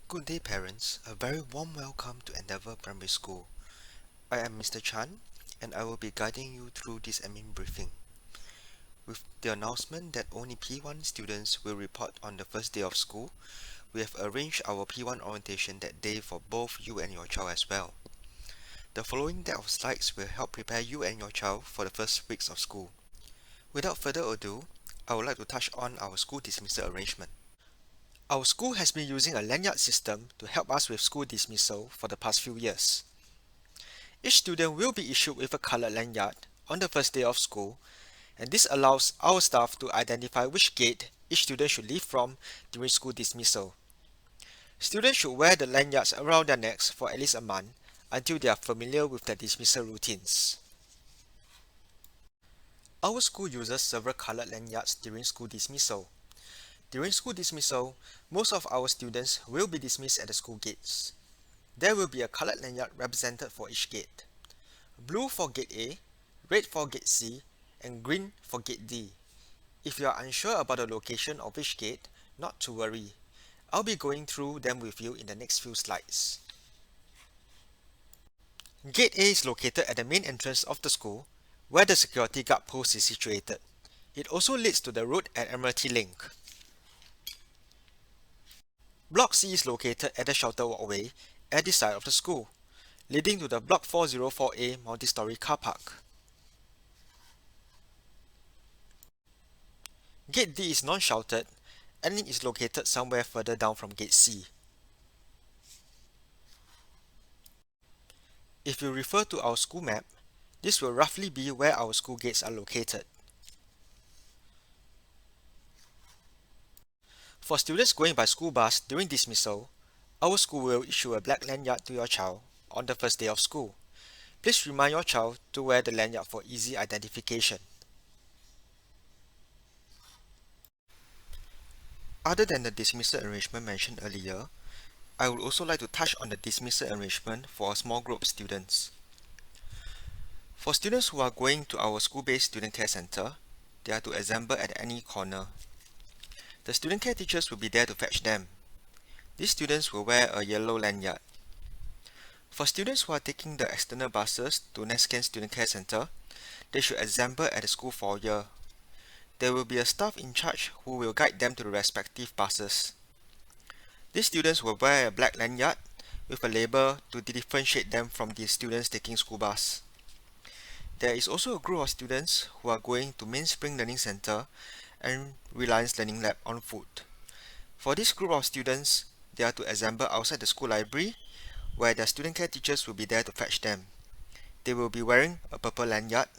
Good day parents, a very warm welcome to Endeavour Primary School. I am Mr. Chan and I will be guiding you through this admin briefing. With the announcement that only P1 students will report on the first day of school, we have arranged our P1 orientation that day for both you and your child as well. The following deck of slides will help prepare you and your child for the first weeks of school. Without further ado, I would like to touch on our school dismissal arrangement. Our school has been using a lanyard system to help us with school dismissal for the past few years. Each student will be issued with a colored lanyard on the first day of school, and this allows our staff to identify which gate each student should leave from during school dismissal. Students should wear the lanyards around their necks for at least a month until they are familiar with the dismissal routines. Our school uses several colored lanyards during school dismissal. During school dismissal, most of our students will be dismissed at the school gates. There will be a colored lanyard represented for each gate. Blue for gate A, red for gate C, and green for gate D. If you are unsure about the location of each gate, not to worry. I'll be going through them with you in the next few slides. Gate A is located at the main entrance of the school, where the security guard post is situated. It also leads to the road at Admiralty Link. Block C is located at the shelter walkway at the side of the school, leading to the Block 404A multi-story car park. Gate D is non-sheltered and it is located somewhere further down from Gate C. If you refer to our school map, this will roughly be where our school gates are located. For students going by school bus during dismissal, our school will issue a black lanyard to your child on the first day of school. Please remind your child to wear the lanyard for easy identification. Other than the dismissal arrangement mentioned earlier, I would also like to touch on the dismissal arrangement for a small group of students. For students who are going to our school-based student care center, they are to assemble at any corner. The student care teachers will be there to fetch them. These students will wear a yellow lanyard. For students who are taking the external buses to Nescan Student Care Center, they should assemble at the school foyer. There will be a staff in charge who will guide them to the respective buses. These students will wear a black lanyard with a label to differentiate them from the students taking school bus. There is also a group of students who are going to Mainspring Learning Center and Reliance Learning Lab on foot. For this group of students, they are to assemble outside the school library, where their student care teachers will be there to fetch them. They will be wearing a purple lanyard.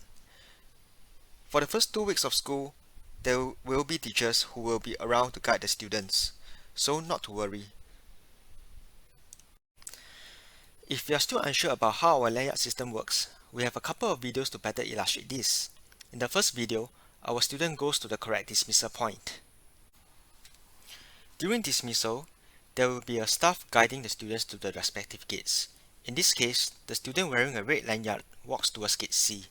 For the first 2 weeks of school, there will be teachers who will be around to guide the students, so not to worry. If you are still unsure about how our lanyard system works, we have a couple of videos to better illustrate this. In the first video, our student goes to the correct dismissal point. During dismissal, there will be a staff guiding the students to the respective gates. In this case, the student wearing a red lanyard walks towards gate C.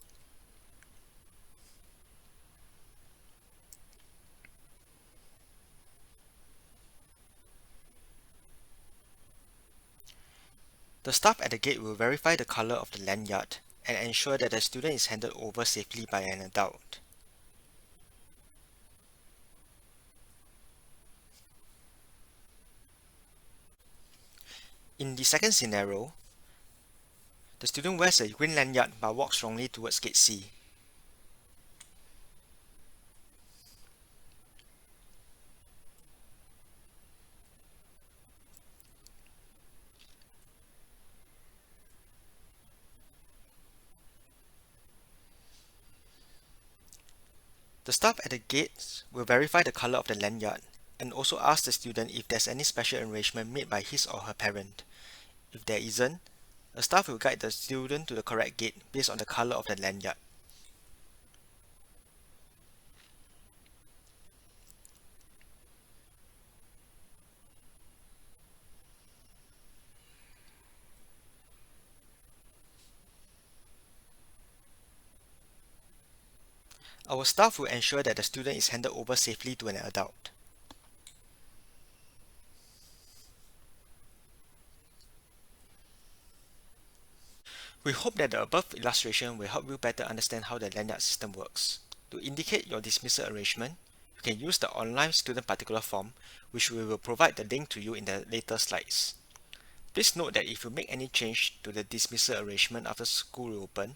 The staff at the gate will verify the color of the lanyard and ensure that the student is handed over safely by an adult. In the second scenario, the student wears a green lanyard but walks strongly towards gate C. The staff at the gates will verify the color of the lanyard and also ask the student if there's any special arrangement made by his or her parent. If there isn't, a staff will guide the student to the correct gate based on the color of the lanyard. Our staff will ensure that the student is handed over safely to an adult. We hope that the above illustration will help you better understand how the lanyard system works. To indicate your dismissal arrangement, you can use the online student particular form, which we will provide the link to you in the later slides. Please note that if you make any change to the dismissal arrangement after school reopen,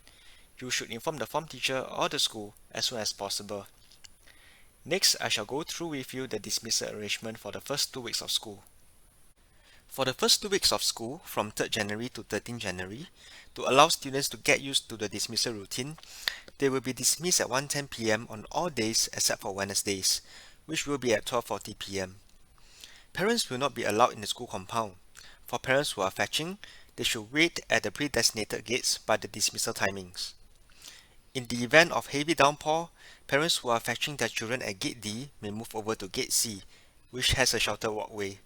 you should inform the form teacher or the school as soon as possible. Next, I shall go through with you the dismissal arrangement for the first 2 weeks of school. For the first 2 weeks of school, from 3rd January to 13th January, to allow students to get used to the dismissal routine, they will be dismissed at 1:10 p.m. on all days except for Wednesdays, which will be at 12:40 p.m. Parents will not be allowed in the school compound. For parents who are fetching, they should wait at the pre-designated gates by the dismissal timings. In the event of heavy downpour, parents who are fetching their children at Gate D may move over to Gate C, which has a sheltered walkway.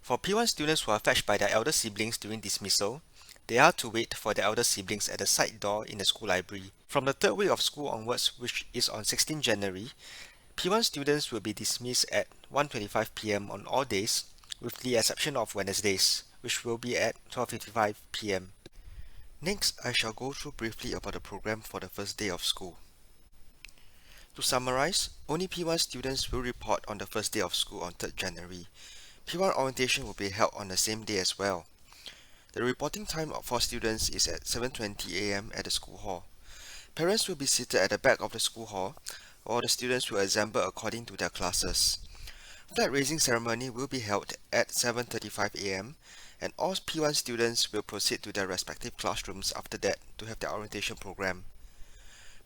For P1 students who are fetched by their elder siblings during dismissal, they are to wait for their elder siblings at the side door in the school library. From the 3rd week of school onwards, which is on 16 January, P1 students will be dismissed at 1:25 p.m. on all days, with the exception of Wednesdays, which will be at 12:55 p.m. Next, I shall go through briefly about the program for the first day of school. To summarize, only P1 students will report on the first day of school on 3rd January. P1 orientation will be held on the same day as well. The reporting time for students is at 7:20 a.m. at the school hall. Parents will be seated at the back of the school hall, while the students will assemble according to their classes. Flag raising ceremony will be held at 7:35 a.m. and all P1 students will proceed to their respective classrooms after that to have their orientation program.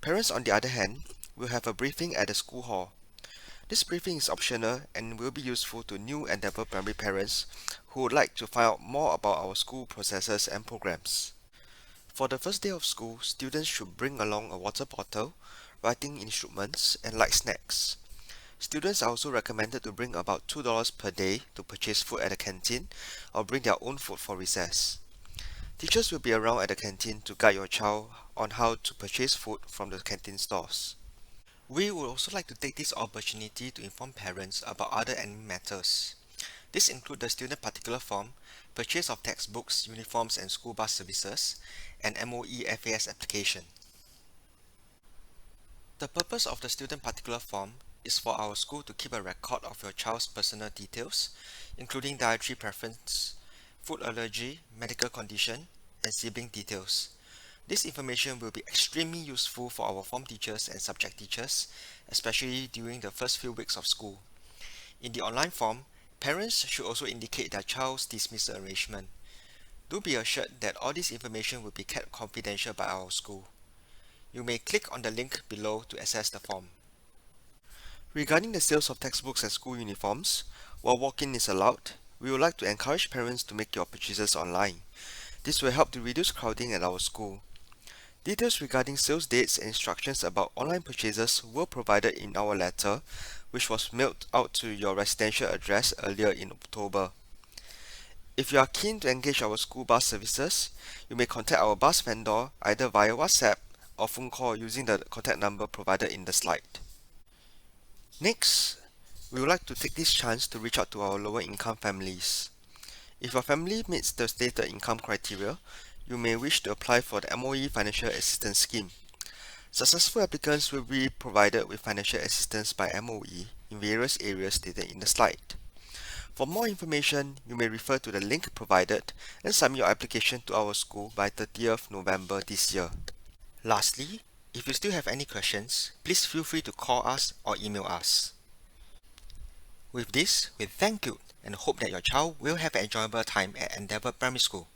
Parents, on the other hand, will have a briefing at the school hall. This briefing is optional and will be useful to new Endeavour Primary parents who would like to find out more about our school processes and programs. For the first day of school, students should bring along a water bottle, writing instruments, and light snacks. Students are also recommended to bring about $2 per day to purchase food at the canteen or bring their own food for recess. Teachers will be around at the canteen to guide your child on how to purchase food from the canteen stores. We would also like to take this opportunity to inform parents about other admin matters. This include the student particular form, purchase of textbooks, uniforms and school bus services, and MOE FAS application. The purpose of the student particular form is for our school to keep a record of your child's personal details, including dietary preference, food allergy, medical condition, and sibling details. This information will be extremely useful for our form teachers and subject teachers, especially during the first few weeks of school. In the online form, parents should also indicate their child's dismissal arrangement. Do be assured that all this information will be kept confidential by our school. You may click on the link below to access the form. Regarding the sales of textbooks and school uniforms, while walk-in is allowed, we would like to encourage parents to make your purchases online. This will help to reduce crowding at our school. Details regarding sales dates and instructions about online purchases were provided in our letter, which was mailed out to your residential address earlier in October. If you are keen to engage our school bus services, you may contact our bus vendor either via WhatsApp or phone call using the contact number provided in the slide. Next, we would like to take this chance to reach out to our lower income families. If your family meets the stated income criteria, you may wish to apply for the MOE Financial Assistance Scheme. Successful applicants will be provided with financial assistance by MOE in various areas stated in the slide. For more information, you may refer to the link provided and submit your application to our school by 30th November this year. Lastly, if you still have any questions, please feel free to call us or email us. With this, we thank you and hope that your child will have an enjoyable time at Endeavour Primary School.